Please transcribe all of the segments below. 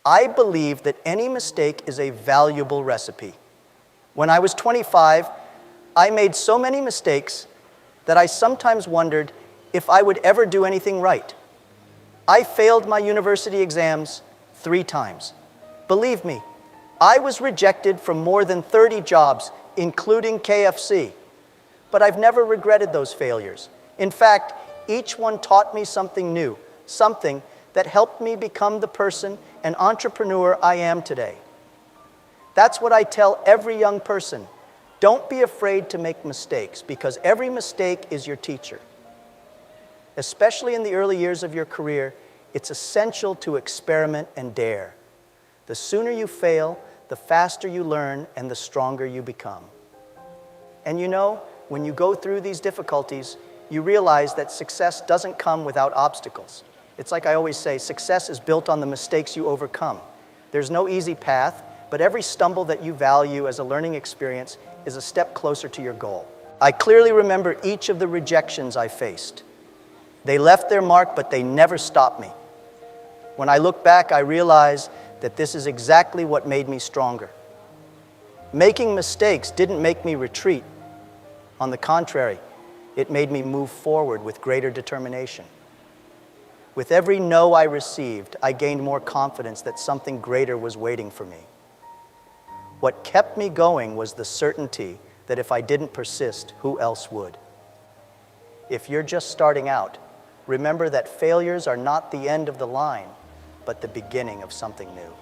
I believe that any mistake is a valuable recipe. When I was 25, I made so many mistakes that I sometimes wondered if I would ever do anything right. I failed my university exams 3 times. Believe me, I was rejected from more than 30 jobs, including KFC. But I've never regretted those failures. In fact, each one taught me something new, something that helped me become the person and entrepreneur I am today. That's what I tell every young person. Don't be afraid to make mistakes, because every mistake is your teacher. Especially in the early years of your career, it's essential to experiment and dare. The sooner you fail, the faster you learn and the stronger you become. And you know, when you go through these difficulties, you realize that success doesn't come without obstacles. It's like I always say, success is built on the mistakes you overcome. There's no easy path, but every stumble that you value as a learning experience is a step closer to your goal. I clearly remember each of the rejections I faced. They left their mark, but they never stopped me. When I look back, I realize that this is exactly what made me stronger. Making mistakes didn't make me retreat. On the contrary, it made me move forward with greater determination. With every no I received, I gained more confidence that something greater was waiting for me. What kept me going was the certainty that if I didn't persist, who else would? If you're just starting out, remember that failures are not the end of the line, but the beginning of something new.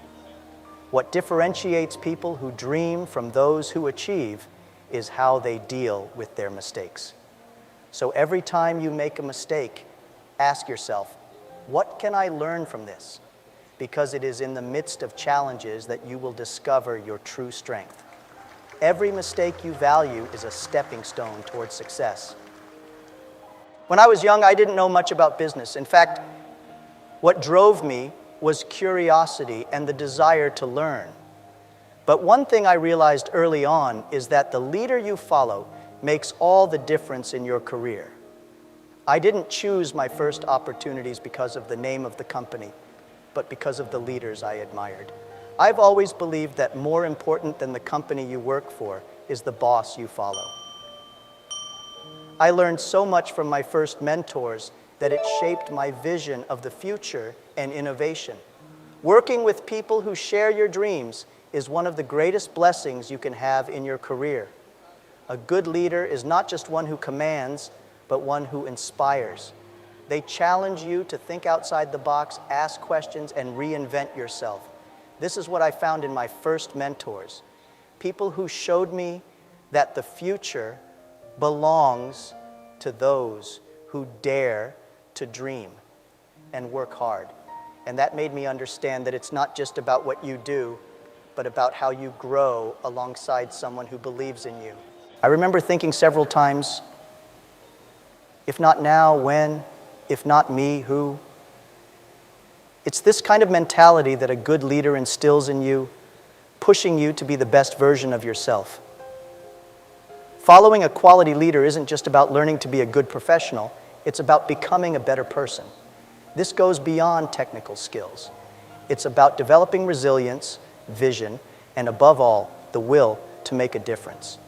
What differentiates people who dream from those who achieve is how they deal with their mistakes. So every time you make a mistake, ask yourself, what can I learn from this? Because it is in the midst of challenges that you will discover your true strength. Every mistake you value is a stepping stone towards success. When I was young, I didn't know much about business. In fact, what drove me was curiosity and the desire to learn. But one thing I realized early on is that the leader you follow makes all the difference in your career. I didn't choose my first opportunities because of the name of the company, but because of the leaders I admired. I've always believed that more important than the company you work for is the boss you follow. I learned so much from my first mentors that it shaped my vision of the future and innovation. Working with people who share your dreams is one of the greatest blessings you can have in your career. A good leader is not just one who commands, but one who inspires. They challenge you to think outside the box, ask questions, and reinvent yourself. This is what I found in my first mentors. People who showed me that the future belongs to those who dare to dream and work hard. And that made me understand that it's not just about what you do, but about how you grow alongside someone who believes in you. I remember thinking several times, if not now, when? If not me, who? It's this kind of mentality that a good leader instills in you, pushing you to be the best version of yourself. Following a quality leader isn't just about learning to be a good professional, it's about becoming a better person. This goes beyond technical skills. It's about developing resilience, vision, and above all, the will to make a difference.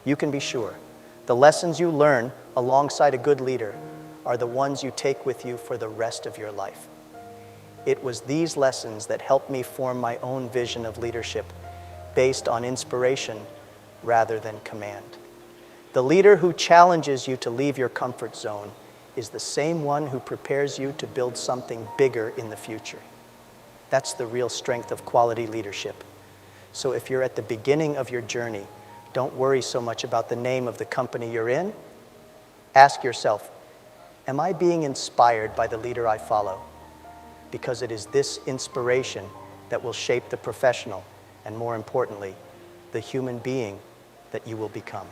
You can be sure, the lessons you learn alongside a good leader are the ones you take with you for the rest of your life. It was these lessons that helped me form my own vision of leadership based on inspiration rather than command. The leader who challenges you to leave your comfort zone is the same one who prepares you to build something bigger in the future. That's the real strength of quality leadership. So if you're at the beginning of your journey, don't worry so much about the name of the company you're in. Ask yourself, am I being inspired by the leader I follow? Because it is this inspiration that will shape the professional and, more importantly, the human being that you will become.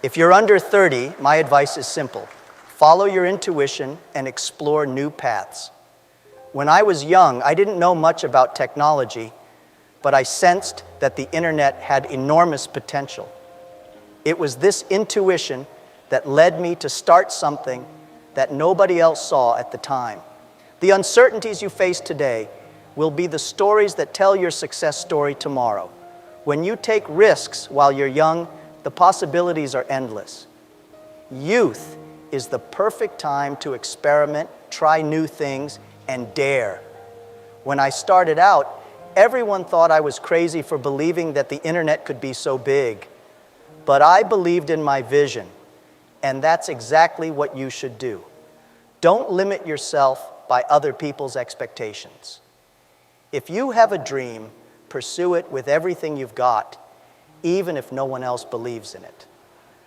If you're under 30, my advice is simple. Follow your intuition and explore new paths. When I was young, I didn't know much about technology, but I sensed that the internet had enormous potential. It was this intuition that led me to start something that nobody else saw at the time. The uncertainties you face today will be the stories that tell your success story tomorrow. When you take risks while you're young, the possibilities are endless. Youth is the perfect time to experiment, try new things, and dare. When I started out, everyone thought I was crazy for believing that the internet could be so big. But I believed in my vision, and that's exactly what you should do. Don't limit yourself by other people's expectations. If you have a dream, pursue it with everything you've got, even if no one else believes in it.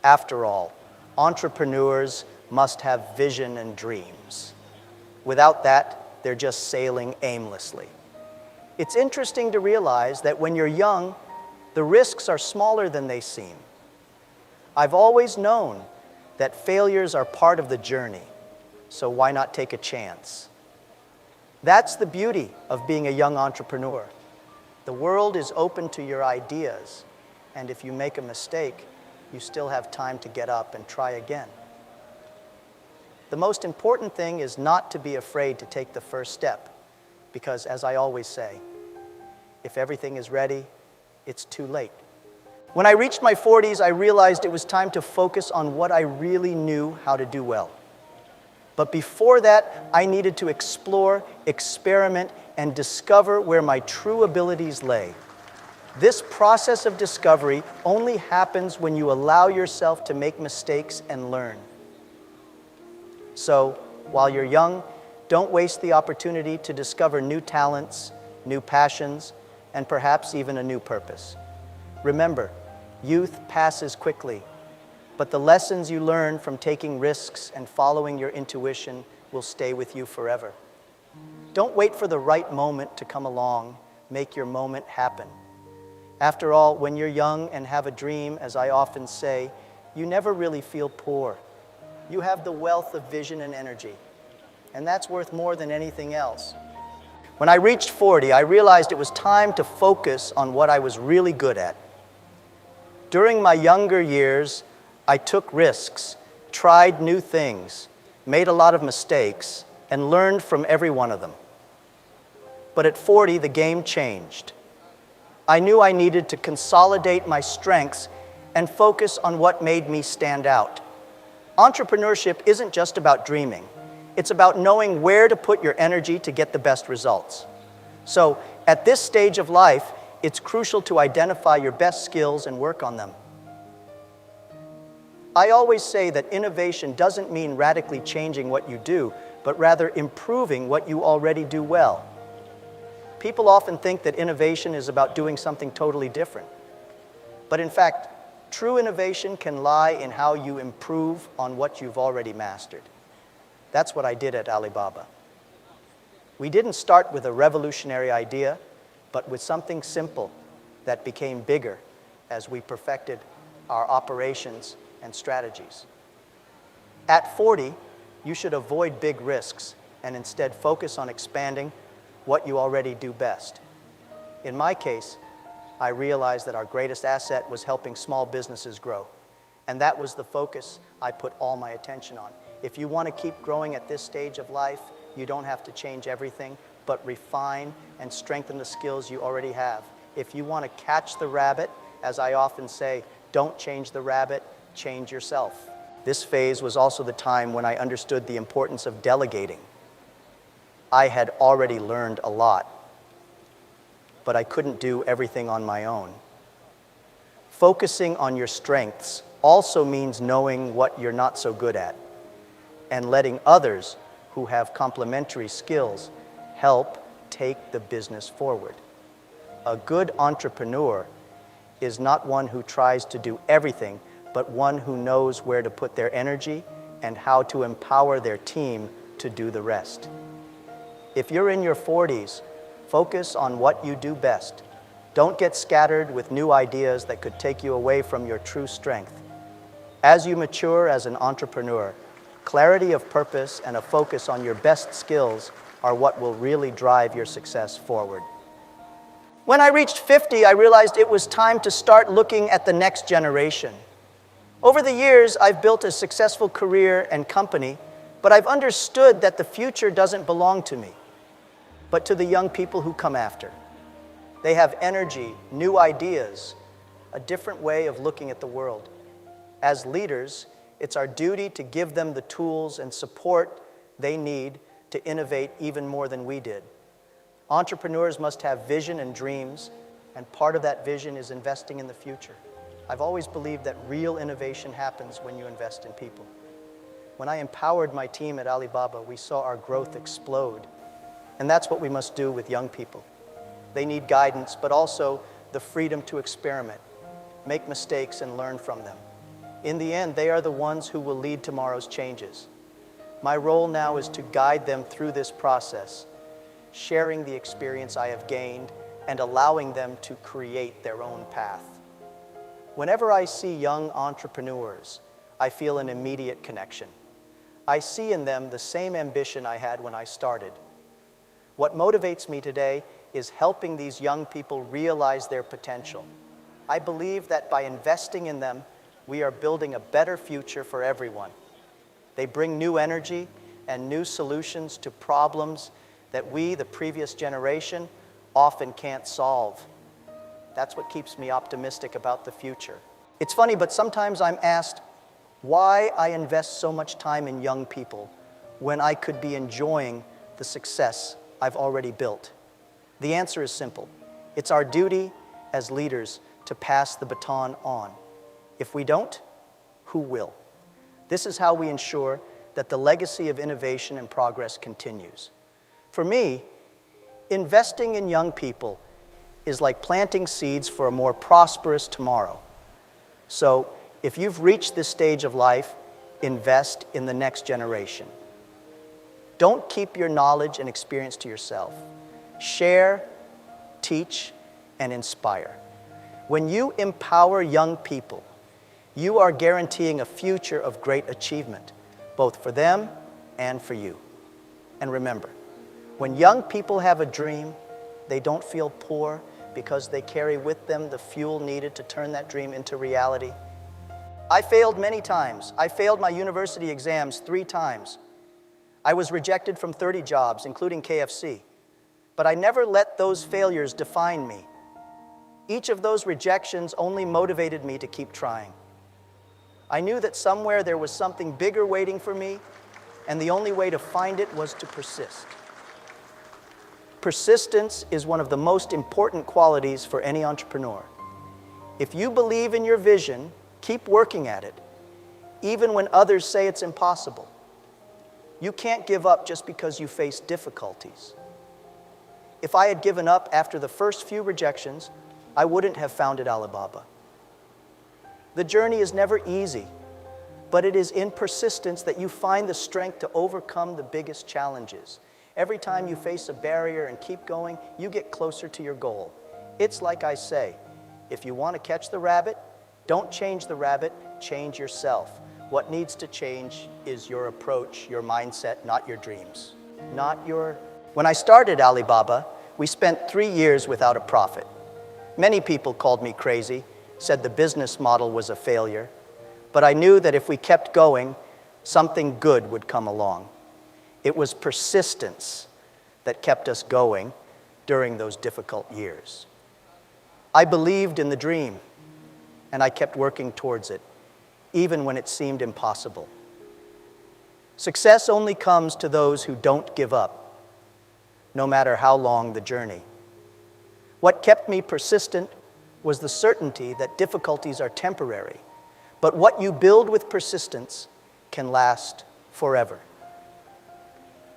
After all, entrepreneurs must have vision and dreams. Without that, they're just sailing aimlessly. It's interesting to realize that when you're young, the risks are smaller than they seem. I've always known that failures are part of the journey, so why not take a chance? That's the beauty of being a young entrepreneur. The world is open to your ideas, and if you make a mistake, you still have time to get up and try again. The most important thing is not to be afraid to take the first step, because as I always say, if everything is ready, it's too late. When I reached my 40s, I realized it was time to focus on what I really knew how to do well. But before that, I needed to explore, experiment, and discover where my true abilities lay. This process of discovery only happens when you allow yourself to make mistakes and learn. So, while you're young, don't waste the opportunity to discover new talents, new passions, and perhaps even a new purpose. Remember, youth passes quickly, but the lessons you learn from taking risks and following your intuition will stay with you forever. Don't wait for the right moment to come along. Make your moment happen. After all, when you're young and have a dream, as I often say, you never really feel poor. You have the wealth of vision and energy, and that's worth more than anything else. When I reached 40, I realized it was time to focus on what I was really good at. During my younger years, I took risks, tried new things, made a lot of mistakes, and learned from every one of them. But at 40, the game changed. I knew I needed to consolidate my strengths and focus on what made me stand out. Entrepreneurship isn't just about dreaming. It's about knowing where to put your energy to get the best results. So, at this stage of life, it's crucial to identify your best skills and work on them. I always say that innovation doesn't mean radically changing what you do, but rather improving what you already do well. People often think that innovation is about doing something totally different. But in fact, true innovation can lie in how you improve on what you've already mastered. That's what I did at Alibaba. We didn't start with a revolutionary idea, but with something simple that became bigger as we perfected our operations and strategies. At 40, you should avoid big risks and instead focus on expanding what you already do best. In my case, I realized that our greatest asset was helping small businesses grow. And that was the focus I put all my attention on. If you want to keep growing at this stage of life, you don't have to change everything, but refine and strengthen the skills you already have. If you want to catch the rabbit, as I often say, don't change the rabbit, change yourself. This phase was also the time when I understood the importance of delegating. I had already learned a lot, but I couldn't do everything on my own. Focusing on your strengths also means knowing what you're not so good at and letting others who have complementary skills help take the business forward. A good entrepreneur is not one who tries to do everything, but one who knows where to put their energy and how to empower their team to do the rest. If you're in your 40s, focus on what you do best. Don't get scattered with new ideas that could take you away from your true strength. As you mature as an entrepreneur, clarity of purpose and a focus on your best skills are what will really drive your success forward. When I reached 50, I realized it was time to start looking at the next generation. Over the years, I've built a successful career and company, but I've understood that the future doesn't belong to me. but to the young people who come after. They have energy, new ideas, a different way of looking at the world. As leaders, it's our duty to give them the tools and support they need to innovate even more than we did. Entrepreneurs must have vision and dreams, and part of that vision is investing in the future. I've always believed that real innovation happens when you invest in people. When I empowered my team at Alibaba, we saw our growth explode. And that's what we must do with young people. They need guidance, but also the freedom to experiment, make mistakes, and learn from them. In the end, they are the ones who will lead tomorrow's changes. My role now is to guide them through this process, sharing the experience I have gained and allowing them to create their own path. Whenever I see young entrepreneurs, I feel an immediate connection. I see in them the same ambition I had when I started. What motivates me today is helping these young people realize their potential. I believe that by investing in them, we are building a better future for everyone. They bring new energy and new solutions to problems that we, the previous generation, often can't solve. That's what keeps me optimistic about the future. It's funny, but sometimes I'm asked why I invest so much time in young people when I could be enjoying the success I've already built. The answer is simple. It's our duty as leaders to pass the baton on. If we don't, who will? This is how we ensure that the legacy of innovation and progress continues. For me, investing in young people is like planting seeds for a more prosperous tomorrow. So, if you've reached this stage of life, invest in the next generation. Don't keep your knowledge and experience to yourself. Share, teach, and inspire. When you empower young people, you are guaranteeing a future of great achievement, both for them and for you. And remember, when young people have a dream, they don't feel poor because they carry with them the fuel needed to turn that dream into reality. I failed many times. I failed my university exams 3 times. I was rejected from 30 jobs, including KFC. But I never let those failures define me. Each of those rejections only motivated me to keep trying. I knew that somewhere there was something bigger waiting for me, and the only way to find it was to persist. Persistence is one of the most important qualities for any entrepreneur. If you believe in your vision, keep working at it, even when others say it's impossible. You can't give up just because you face difficulties. If I had given up after the first few rejections, I wouldn't have founded Alibaba. The journey is never easy, but it is in persistence that you find the strength to overcome the biggest challenges. Every time you face a barrier and keep going, you get closer to your goal. It's like I say, if you want to catch the rabbit, don't change the rabbit, change yourself. What needs to change is your approach, your mindset, not your dreams. When I started Alibaba, we spent 3 years without a profit. Many people called me crazy, said the business model was a failure, but I knew that if we kept going, something good would come along. It was persistence that kept us going during those difficult years. I believed in the dream, and I kept working towards it, even when it seemed impossible. Success only comes to those who don't give up, no matter how long the journey. What kept me persistent was the certainty that difficulties are temporary, but what you build with persistence can last forever.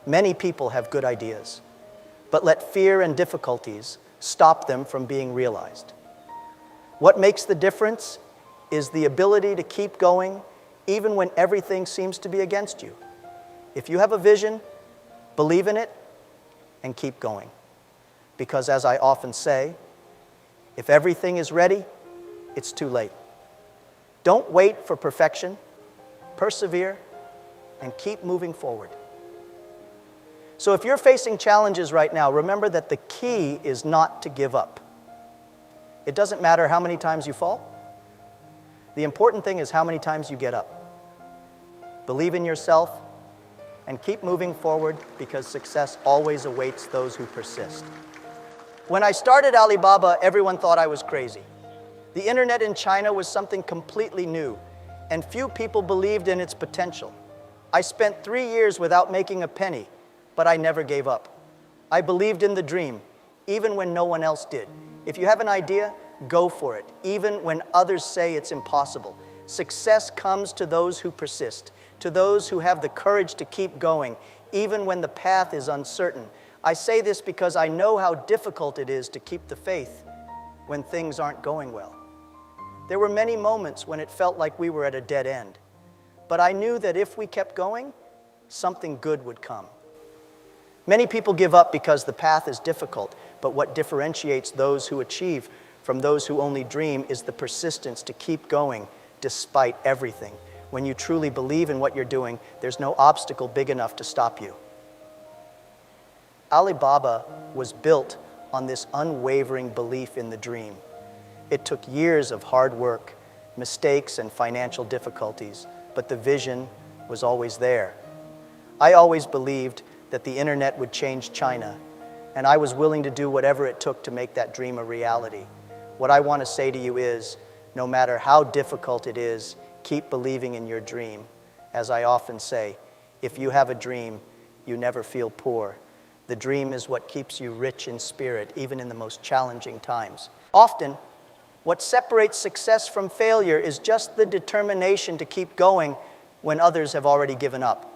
Many people have good ideas, but let fear and difficulties stop them from being realized. What makes the difference is the ability to keep going even when everything seems to be against you. If you have a vision, believe in it and keep going. Because as I often say, if everything is ready, it's too late. Don't wait for perfection, persevere, and keep moving forward. So if you're facing challenges right now, remember that the key is not to give up. It doesn't matter how many times you fall. The important thing is how many times you get up. Believe in yourself and keep moving forward because success always awaits those who persist. When I started Alibaba, everyone thought I was crazy. The internet in China was something completely new, and few people believed in its potential. I spent 3 years without making a penny, but I never gave up. I believed in the dream, even when no one else did. If you have an idea, go for it, even when others say it's impossible. Success comes to those who persist, to those who have the courage to keep going, even when the path is uncertain. I say this because I know how difficult it is to keep the faith when things aren't going well. There were many moments when it felt like we were at a dead end, but I knew that if we kept going, something good would come. Many people give up because the path is difficult, but what differentiates those who achieve from those who only dream is the persistence to keep going despite everything. When you truly believe in what you're doing, there's no obstacle big enough to stop you. Alibaba was built on this unwavering belief in the dream. It took years of hard work, mistakes, and financial difficulties, but the vision was always there. I always believed that the internet would change China, and I was willing to do whatever it took to make that dream a reality. What I want to say to you is, no matter how difficult it is, keep believing in your dream. As I often say, if you have a dream, you never feel poor. The dream is what keeps you rich in spirit, even in the most challenging times. Often, what separates success from failure is just the determination to keep going when others have already given up.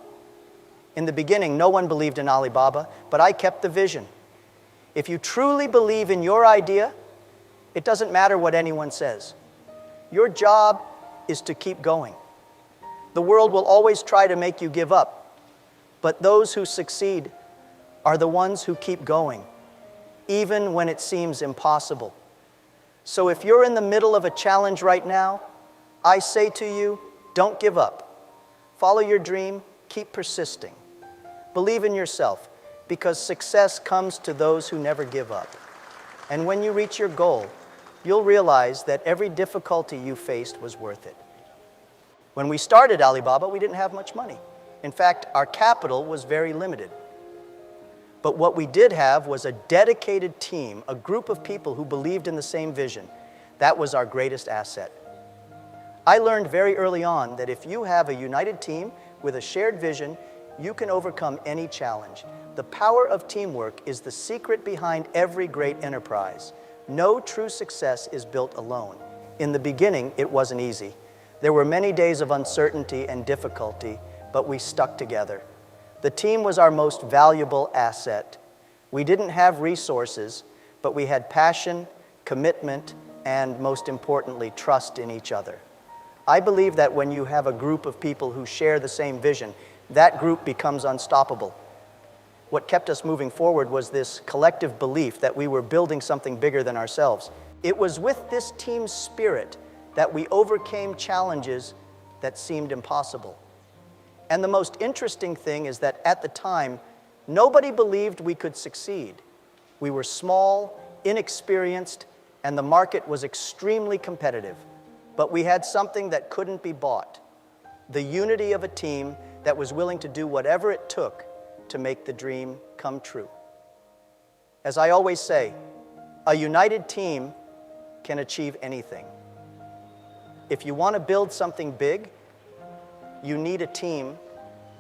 In the beginning, no one believed in Alibaba, but I kept the vision. If you truly believe in your idea, it doesn't matter what anyone says. Your job is to keep going. The world will always try to make you give up, but those who succeed are the ones who keep going, even when it seems impossible. So if you're in the middle of a challenge right now, I say to you, don't give up. Follow your dream, keep persisting. Believe in yourself, because success comes to those who never give up. And when you reach your goal, you'll realize that every difficulty you faced was worth it. When we started Alibaba, we didn't have much money. In fact, our capital was very limited. But what we did have was a dedicated team, a group of people who believed in the same vision. That was our greatest asset. I learned very early on that if you have a united team with a shared vision, you can overcome any challenge. The power of teamwork is the secret behind every great enterprise. No true success is built alone. In the beginning, it wasn't easy. There were many days of uncertainty and difficulty, but we stuck together. The team was our most valuable asset. We didn't have resources, but we had passion, commitment, and most importantly, trust in each other. I believe that when you have a group of people who share the same vision, that group becomes unstoppable. What kept us moving forward was this collective belief that we were building something bigger than ourselves. It was with this team spirit that we overcame challenges that seemed impossible. And the most interesting thing is that at the time, nobody believed we could succeed. We were small, inexperienced, and the market was extremely competitive. But we had something that couldn't be bought: the unity of a team that was willing to do whatever it took to make the dream come true. As I always say, a united team can achieve anything. If you want to build something big, you need a team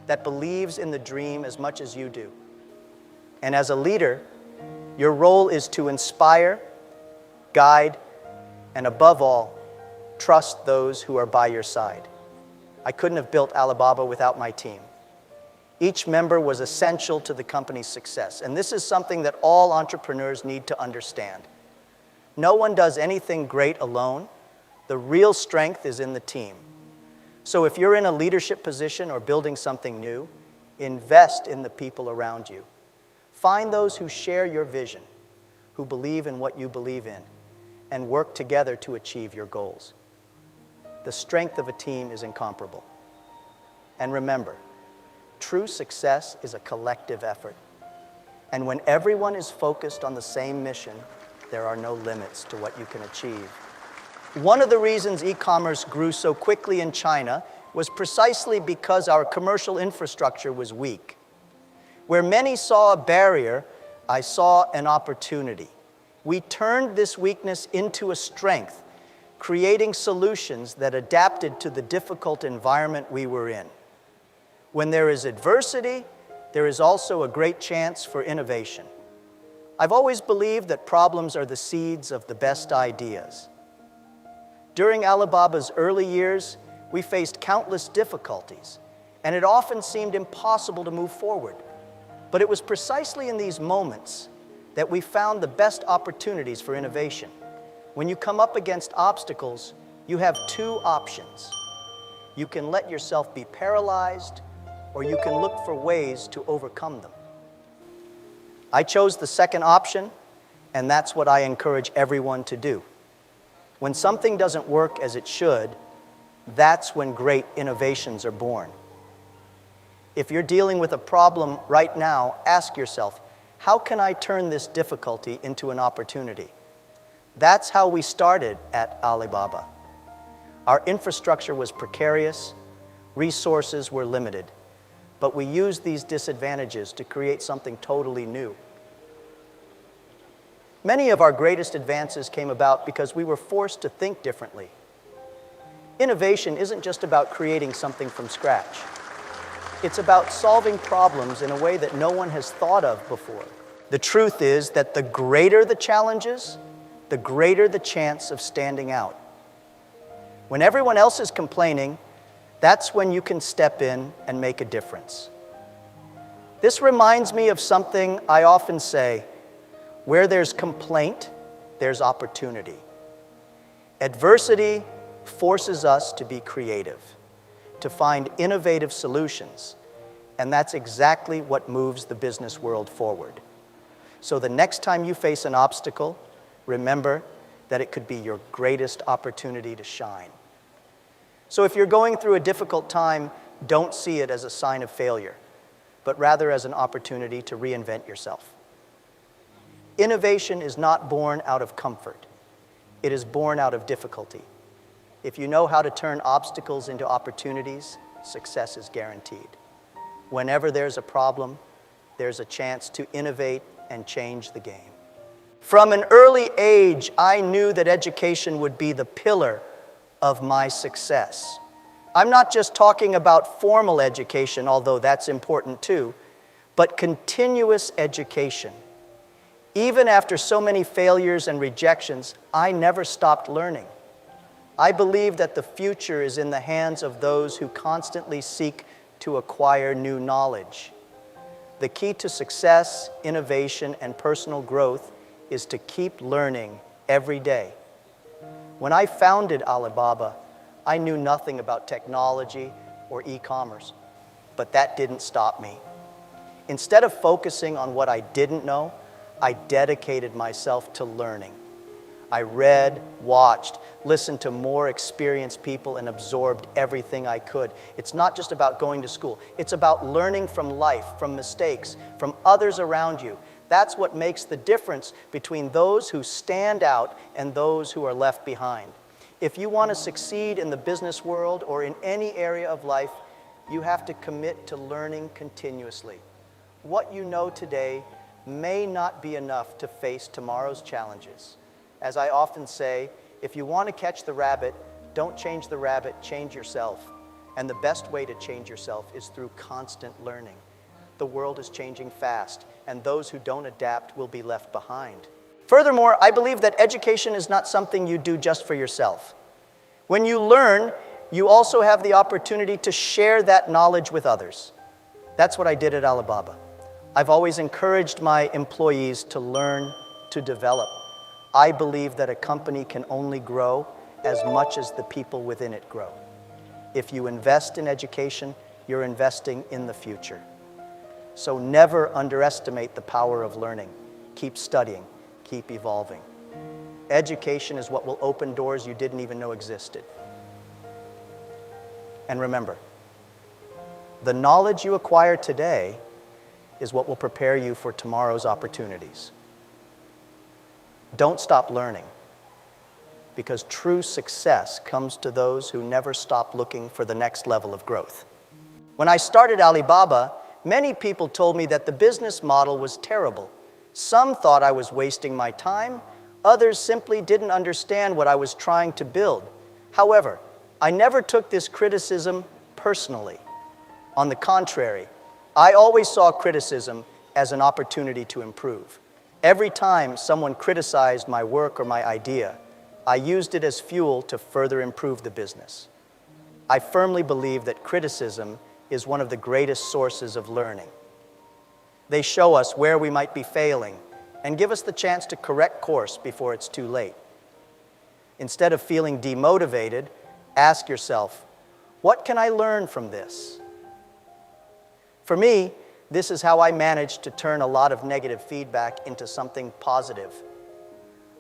that believes in the dream as much as you do. And as a leader, your role is to inspire, guide, and above all, trust those who are by your side. I couldn't have built Alibaba without my team. Each member was essential to the company's success, and this is something that all entrepreneurs need to understand. No one does anything great alone. The real strength is in the team. So if you're in a leadership position or building something new, invest in the people around you. Find those who share your vision, who believe in what you believe in, and work together to achieve your goals. The strength of a team is incomparable. And remember, true success is a collective effort. And when everyone is focused on the same mission, there are no limits to what you can achieve. One of the reasons e-commerce grew so quickly in China was precisely because our commercial infrastructure was weak. Where many saw a barrier, I saw an opportunity. We turned this weakness into a strength, creating solutions that adapted to the difficult environment we were in. When there is adversity, there is also a great chance for innovation. I've always believed that problems are the seeds of the best ideas. During Alibaba's early years, we faced countless difficulties, and it often seemed impossible to move forward. But it was precisely in these moments that we found the best opportunities for innovation. When you come up against obstacles, you have two options. You can let yourself be paralyzed, or you can look for ways to overcome them. I chose the second option, and that's what I encourage everyone to do. When something doesn't work as it should, that's when great innovations are born. If you're dealing with a problem right now, ask yourself, how can I turn this difficulty into an opportunity? That's how we started at Alibaba. Our infrastructure was precarious, resources were limited, but we used these disadvantages to create something totally new. Many of our greatest advances came about because we were forced to think differently. Innovation isn't just about creating something from scratch. It's about solving problems in a way that no one has thought of before. The truth is that the greater the challenges, the greater the chance of standing out. When everyone else is complaining, that's when you can step in and make a difference. This reminds me of something I often say: where there's complaint, there's opportunity. Adversity forces us to be creative, to find innovative solutions, and that's exactly what moves the business world forward. So the next time you face an obstacle, remember that it could be your greatest opportunity to shine. So if you're going through a difficult time, don't see it as a sign of failure, but rather as an opportunity to reinvent yourself. Innovation is not born out of comfort. It is born out of difficulty. If you know how to turn obstacles into opportunities, success is guaranteed. Whenever there's a problem, there's a chance to innovate and change the game. From an early age, I knew that education would be the pillar of my success. I'm not just talking about formal education, although that's important too, but continuous education. Even after so many failures and rejections, I never stopped learning. I believe that the future is in the hands of those who constantly seek to acquire new knowledge. The key to success, innovation, and personal growth is to keep learning every day. When I founded Alibaba, I knew nothing about technology or e-commerce, but that didn't stop me. Instead of focusing on what I didn't know, I dedicated myself to learning. I read, watched, listened to more experienced people, and absorbed everything I could. It's not just about going to school. It's about learning from life, from mistakes, from others around you. That's what makes the difference between those who stand out and those who are left behind. If you want to succeed in the business world or in any area of life, you have to commit to learning continuously. What you know today may not be enough to face tomorrow's challenges. As I often say, if you want to catch the rabbit, don't change the rabbit, change yourself. And the best way to change yourself is through constant learning. The world is changing fast, and those who don't adapt will be left behind. Furthermore, I believe that education is not something you do just for yourself. When you learn, you also have the opportunity to share that knowledge with others. That's what I did at Alibaba. I've always encouraged my employees to learn, to develop. I believe that a company can only grow as much as the people within it grow. If you invest in education, you're investing in the future. So never underestimate the power of learning. Keep studying, keep evolving. Education is what will open doors you didn't even know existed. And remember, the knowledge you acquire today is what will prepare you for tomorrow's opportunities. Don't stop learning. because true success comes to those who never stop looking for the next level of growth. When I started Alibaba, many people told me that the business model was terrible. Some thought I was wasting my time. Others simply didn't understand what I was trying to build. However, I never took this criticism personally. On the contrary, I always saw criticism as an opportunity to improve. Every time someone criticized my work or my idea, I used it as fuel to further improve the business. I firmly believe that criticism is one of the greatest sources of learning. They show us where we might be failing and give us the chance to correct course before it's too late. Instead of feeling demotivated, ask yourself, what can I learn from this? For me, this is how I managed to turn a lot of negative feedback into something positive.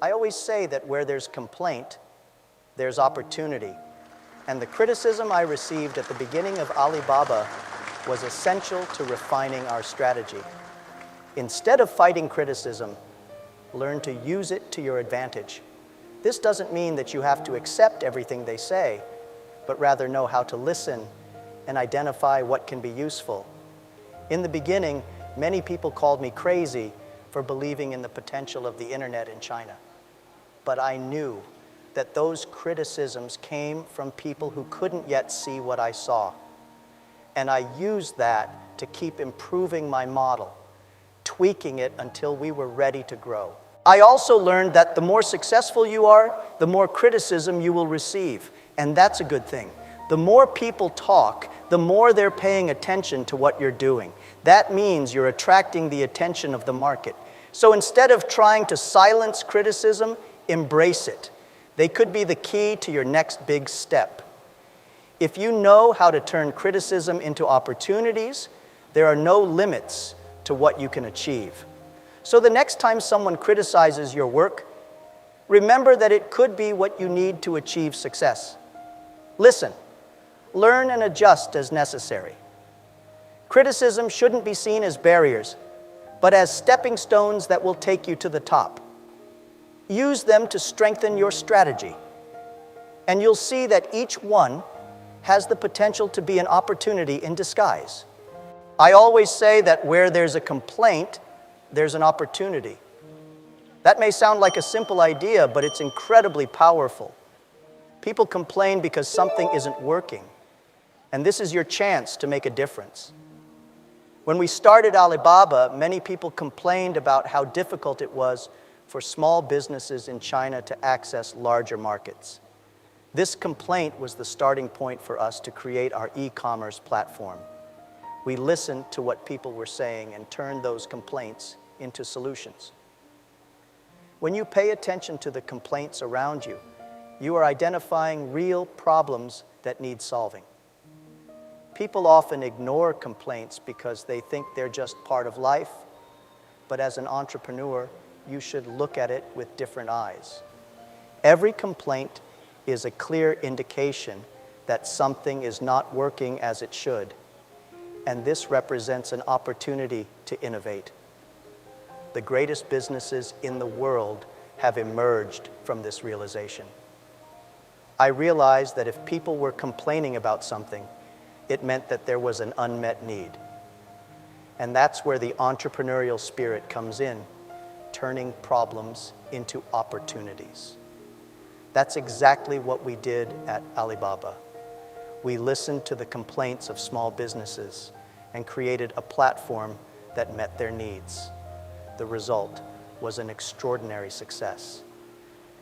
I always say that where there's complaint, there's opportunity. And the criticism I received at the beginning of Alibaba was essential to refining our strategy. Instead of fighting criticism, learn to use it to your advantage. This doesn't mean that you have to accept everything they say, but rather know how to listen and identify what can be useful. In the beginning, many people called me crazy for believing in the potential of the internet in China. But I knew that those criticisms came from people who couldn't yet see what I saw. And I used that to keep improving my model, tweaking it until we were ready to grow. I also learned that the more successful you are, the more criticism you will receive. And that's a good thing. The more people talk, the more they're paying attention to what you're doing. That means you're attracting the attention of the market. So instead of trying to silence criticism, embrace it. They could be the key to your next big step. If you know how to turn criticism into opportunities, there are no limits to what you can achieve. So the next time someone criticizes your work, remember that it could be what you need to achieve success. Listen, learn and adjust as necessary. Criticism shouldn't be seen as barriers, but as stepping stones that will take you to the top. Use them to strengthen your strategy, and you'll see that each one has the potential to be an opportunity in disguise. I always say that where there's a complaint, there's an opportunity. That may sound like a simple idea, but it's incredibly powerful. People complain because something isn't working, and this is your chance to make a difference. When we started Alibaba, many people complained about how difficult it was for small businesses in China to access larger markets. This complaint was the starting point for us to create our e-commerce platform. We listened to what people were saying and turned those complaints into solutions. When you pay attention to the complaints around you, you are identifying real problems that need solving. People often ignore complaints because they think they're just part of life, but as an entrepreneur, you should look at it with different eyes. Every complaint is a clear indication that something is not working as it should, and this represents an opportunity to innovate. The greatest businesses in the world have emerged from this realization. I realized that if people were complaining about something, it meant that there was an unmet need. And that's where the entrepreneurial spirit comes in, turning problems into opportunities. That's exactly what we did at Alibaba. We listened to the complaints of small businesses and created a platform that met their needs. The result was an extraordinary success.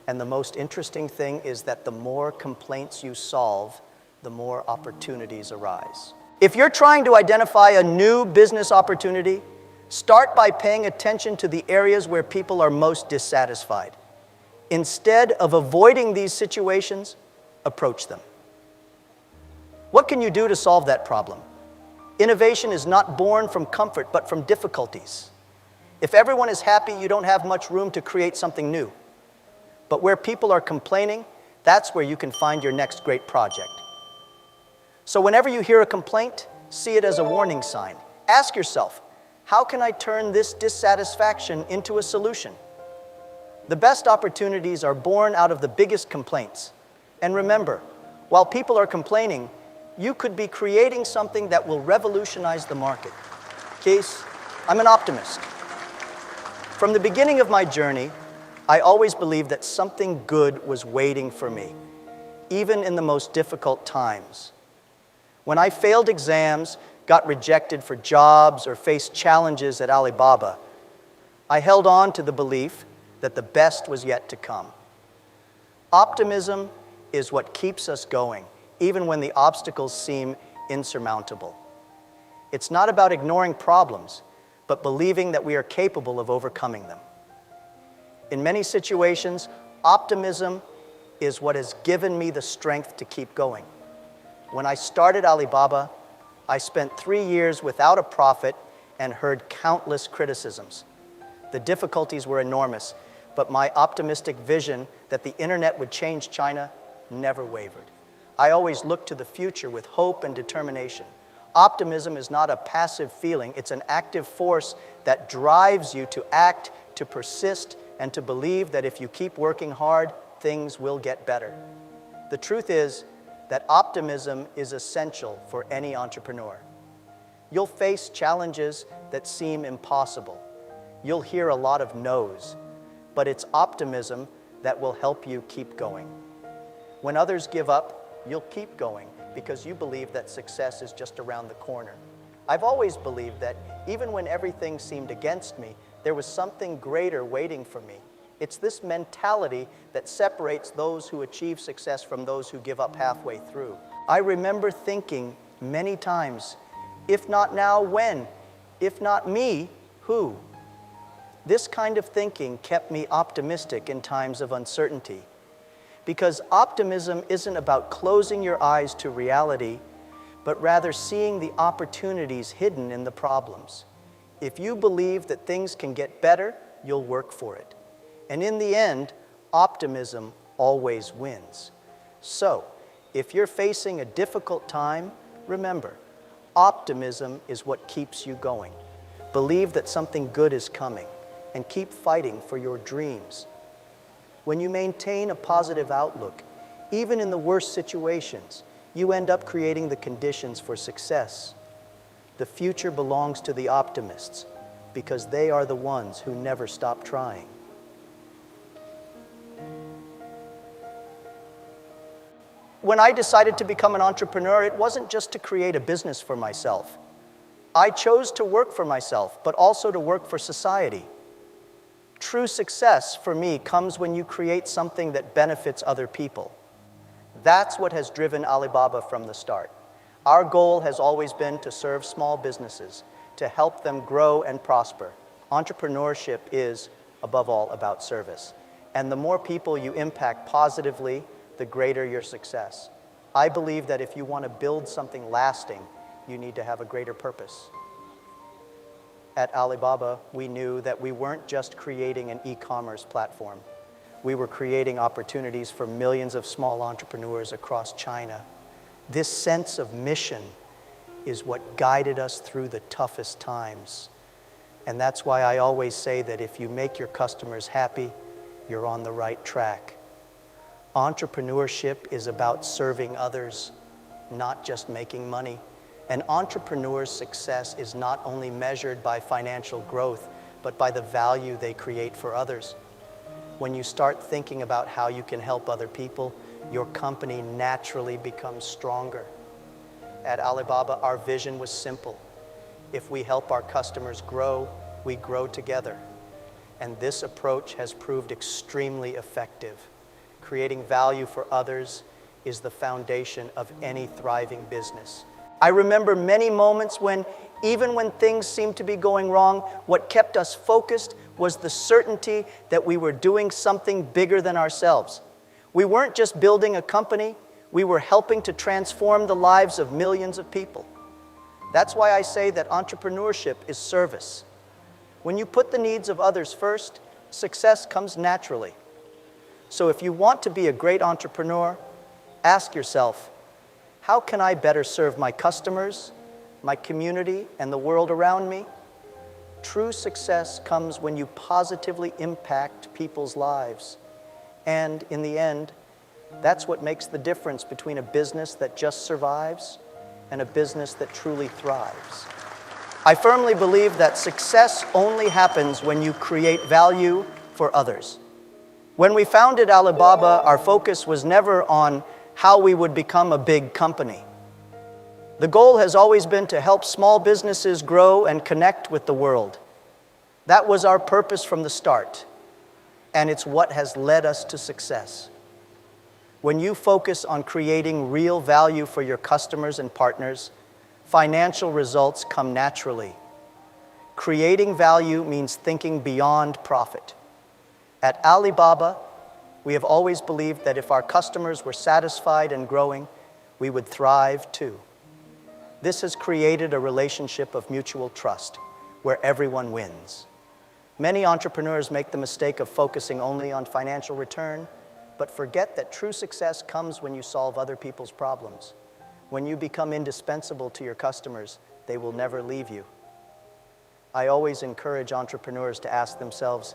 And the most interesting thing is that the more complaints you solve, the more opportunities arise. If you're trying to identify a new business opportunity, start by paying attention to the areas where people are most dissatisfied. Instead of avoiding these situations, approach them. What can you do to solve that problem? Innovation is not born from comfort, but from difficulties. If everyone is happy, you don't have much room to create something new. But where people are complaining, that's where you can find your next great project. So whenever you hear a complaint, see it as a warning sign. Ask yourself, how can I turn this dissatisfaction into a solution? The best opportunities are born out of the biggest complaints. And remember, while people are complaining, you could be creating something that will revolutionize the market. Kees, I'm an optimist. From the beginning of my journey, I always believed that something good was waiting for me, even in the most difficult times. When I failed exams, got rejected for jobs, or faced challenges at Alibaba, I held on to the belief that the best was yet to come. Optimism is what keeps us going, even when the obstacles seem insurmountable. It's not about ignoring problems, but believing that we are capable of overcoming them. In many situations, optimism is what has given me the strength to keep going. When I started Alibaba, I spent 3 years without a profit and heard countless criticisms. The difficulties were enormous, but my optimistic vision that the internet would change China never wavered. I always looked to the future with hope and determination. Optimism is not a passive feeling, it's an active force that drives you to act, to persist, and to believe that if you keep working hard, things will get better. The truth is that optimism is essential for any entrepreneur. You'll face challenges that seem impossible. You'll hear a lot of no's, but it's optimism that will help you keep going. When others give up, you'll keep going because you believe that success is just around the corner. I've always believed that even when everything seemed against me, there was something greater waiting for me. It's this mentality that separates those who achieve success from those who give up halfway through. I remember thinking many times, if not now, when? If not me, who? This kind of thinking kept me optimistic in times of uncertainty. Because optimism isn't about closing your eyes to reality, but rather seeing the opportunities hidden in the problems. If you believe that things can get better, you'll work for it. And in the end, optimism always wins. So, if you're facing a difficult time, remember, optimism is what keeps you going. Believe that something good is coming, and keep fighting for your dreams. When you maintain a positive outlook, even in the worst situations, you end up creating the conditions for success. The future belongs to the optimists because they are the ones who never stop trying. When I decided to become an entrepreneur, it wasn't just to create a business for myself. I chose to work for myself, but also to work for society. True success for me comes when you create something that benefits other people. That's what has driven Alibaba from the start. Our goal has always been to serve small businesses, to help them grow and prosper. Entrepreneurship is, above all, about service. And the more people you impact positively, the greater your success. I believe that if you want to build something lasting, you need to have a greater purpose. At Alibaba, we knew that we weren't just creating an e-commerce platform. We were creating opportunities for millions of small entrepreneurs across China. This sense of mission is what guided us through the toughest times. And that's why I always say that if you make your customers happy, you're on the right track. Entrepreneurship is about serving others, not just making money. An entrepreneur's success is not only measured by financial growth, but by the value they create for others. When you start thinking about how you can help other people, your company naturally becomes stronger. At Alibaba, our vision was simple. If we help our customers grow, we grow together. And this approach has proved extremely effective. Creating value for others is the foundation of any thriving business. I remember many moments when, even when things seemed to be going wrong, what kept us focused was the certainty that we were doing something bigger than ourselves. We weren't just building a company, we were helping to transform the lives of millions of people. That's why I say that entrepreneurship is service. When you put the needs of others first, success comes naturally. So if you want to be a great entrepreneur, ask yourself, how can I better serve my customers, my community, and the world around me? true success comes when you positively impact people's lives. And in the end, that's what makes the difference between a business that just survives and a business that truly thrives. I firmly believe that success only happens when you create value for others. When we founded Alibaba, our focus was never on how we would become a big company. The goal has always been to help small businesses grow and connect with the world. That was our purpose from the start, and it's what has led us to success. When you focus on creating real value for your customers and partners, financial results come naturally. Creating value means thinking beyond profit. At Alibaba, we have always believed that if our customers were satisfied and growing, we would thrive too. This has created a relationship of mutual trust where everyone wins. Many entrepreneurs make the mistake of focusing only on financial return, but forget that true success comes when you solve other people's problems. When you become indispensable to your customers, they will never leave you. I always encourage entrepreneurs to ask themselves,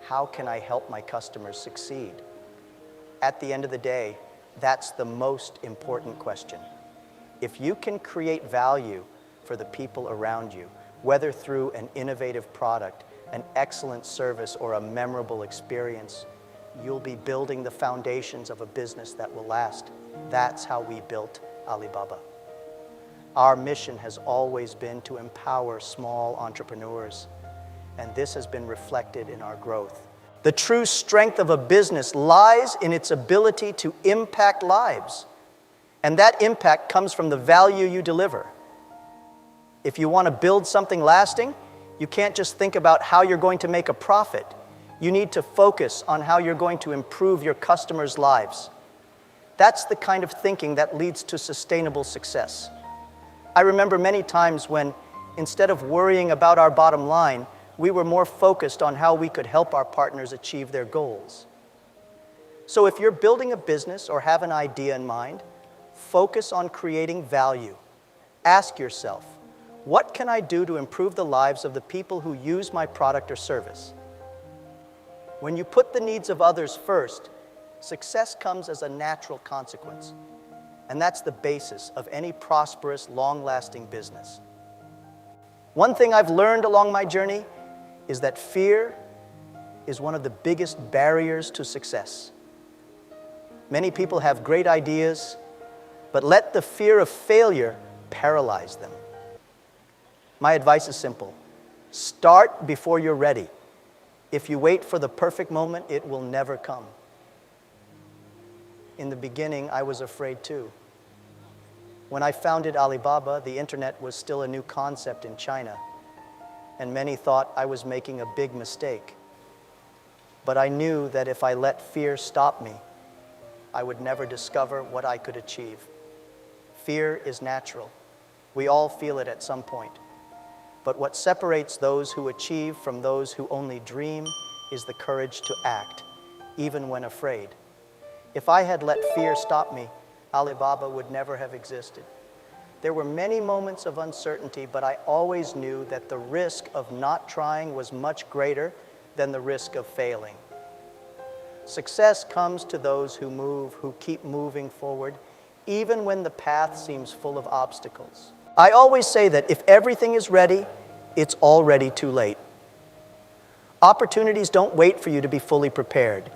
how can I help my customers succeed? At the end of the day, that's the most important question. If you can create value for the people around you, whether through an innovative product, an excellent service, or a memorable experience, you'll be building the foundations of a business that will last. That's how we built Alibaba. Our mission has always been to empower small entrepreneurs, and this has been reflected in our growth. The true strength of a business lies in its ability to impact lives, and that impact comes from the value you deliver. If you want to build something lasting, you can't just think about how you're going to make a profit. You need to focus on how you're going to improve your customers' lives. That's the kind of thinking that leads to sustainable success. I remember many times when, instead of worrying about our bottom line, we were more focused on how we could help our partners achieve their goals. So if you're building a business or have an idea in mind, focus on creating value. Ask yourself, what can I do to improve the lives of the people who use my product or service? When you put the needs of others first, success comes as a natural consequence. And that's the basis of any prosperous, long-lasting business. One thing I've learned along my journey is that fear is one of the biggest barriers to success. Many people have great ideas, but let the fear of failure paralyze them. My advice is simple. Start before you're ready. If you wait for the perfect moment, it will never come. In the beginning, I was afraid too. When I founded Alibaba, the internet was still a new concept in China, and many thought I was making a big mistake. But I knew that if I let fear stop me, I would never discover what I could achieve. Fear is natural. We all feel it at some point. But what separates those who achieve from those who only dream is the courage to act, even when afraid. If I had let fear stop me, Alibaba would never have existed. There were many moments of uncertainty, but I always knew that the risk of not trying was much greater than the risk of failing. Success comes to those who move, who keep moving forward, even when the path seems full of obstacles. I always say that if everything is ready, it's already too late. Opportunities don't wait for you to be fully prepared.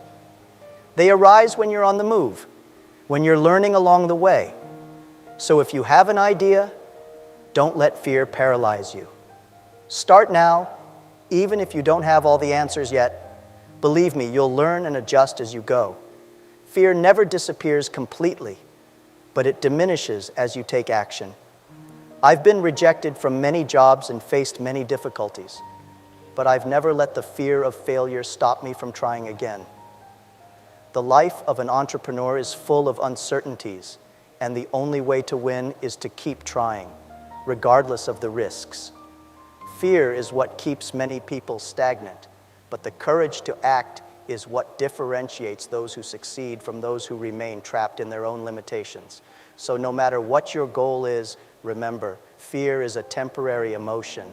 They arise when you're on the move, when you're learning along the way. So if you have an idea, don't let fear paralyze you. Start now, even if you don't have all the answers yet. Believe me, you'll learn and adjust as you go. Fear never disappears completely, but it diminishes as you take action. I've been rejected from many jobs and faced many difficulties, but I've never let the fear of failure stop me from trying again. The life of an entrepreneur is full of uncertainties, and the only way to win is to keep trying, regardless of the risks. Fear is what keeps many people stagnant, but the courage to act is what differentiates those who succeed from those who remain trapped in their own limitations. So no matter what your goal is, remember, fear is a temporary emotion,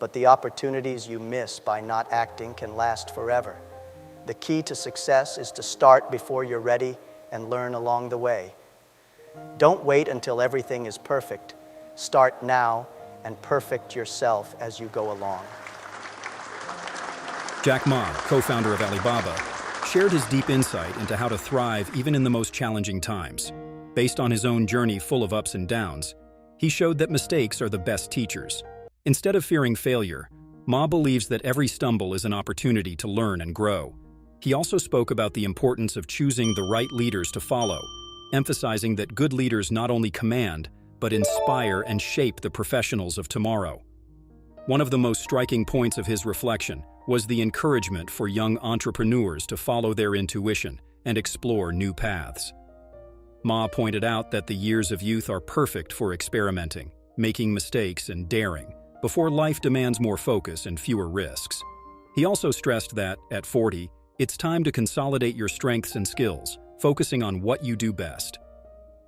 but the opportunities you miss by not acting can last forever. The key to success is to start before you're ready and learn along the way. Don't wait until everything is perfect. Start now and perfect yourself as you go along. Jack Ma, co-founder of Alibaba, shared his deep insight into how to thrive even in the most challenging times. Based on his own journey full of ups and downs, he showed that mistakes are the best teachers. Instead of fearing failure, Ma believes that every stumble is an opportunity to learn and grow. He also spoke about the importance of choosing the right leaders to follow, emphasizing that good leaders not only command, but inspire and shape the professionals of tomorrow. One of the most striking points of his reflection was the encouragement for young entrepreneurs to follow their intuition and explore new paths. Ma pointed out that the years of youth are perfect for experimenting, making mistakes and daring, before life demands more focus and fewer risks. He also stressed that, at 40, it's time to consolidate your strengths and skills, focusing on what you do best.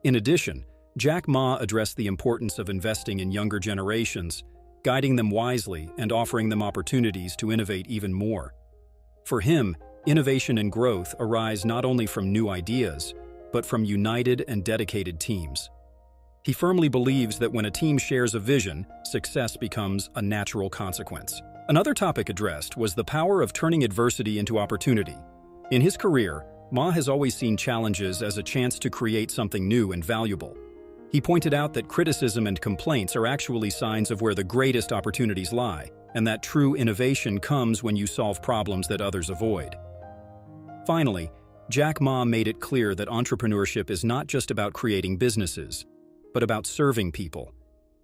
In addition, Jack Ma addressed the importance of investing in younger generations, guiding them wisely and offering them opportunities to innovate even more. For him, innovation and growth arise not only from new ideas, but from united and dedicated teams. He firmly believes that when a team shares a vision, success becomes a natural consequence. Another topic addressed was the power of turning adversity into opportunity. In his career, Ma has always seen challenges as a chance to create something new and valuable. He pointed out that criticism and complaints are actually signs of where the greatest opportunities lie, and that true innovation comes when you solve problems that others avoid. Finally, Jack Ma made it clear that entrepreneurship is not just about creating businesses, but about serving people.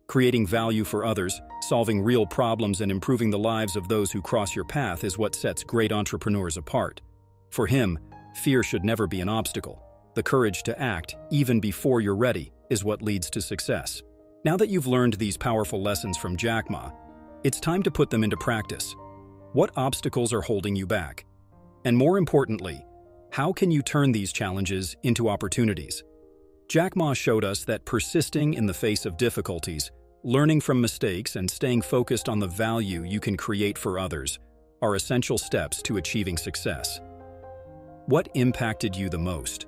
Creating value for others, solving real problems, and improving the lives of those who cross your path is what sets great entrepreneurs apart. For him, fear should never be an obstacle. The courage to act, even before you're ready, is what leads to success. Now that you've learned these powerful lessons from Jack Ma, it's time to put them into practice. What obstacles are holding you back? And more importantly, how can you turn these challenges into opportunities? Jack Ma showed us that persisting in the face of difficulties, learning from mistakes, and staying focused on the value you can create for others are essential steps to achieving success. What impacted you the most?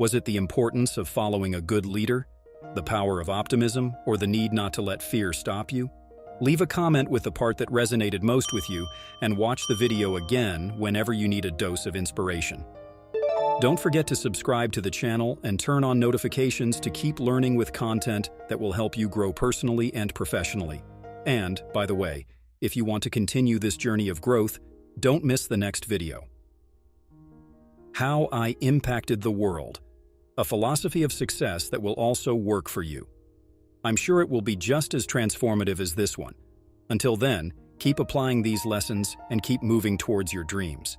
Was it the importance of following a good leader, the power of optimism, or the need not to let fear stop you? Leave a comment with the part that resonated most with you, and watch the video again whenever you need a dose of inspiration. Don't forget to subscribe to the channel and turn on notifications to keep learning with content that will help you grow personally and professionally. And, by the way, if you want to continue this journey of growth, don't miss the next video. How I Impacted the World. A philosophy of success that will also work for you. I'm sure it will be just as transformative as this one. Until then, keep applying these lessons and keep moving towards your dreams.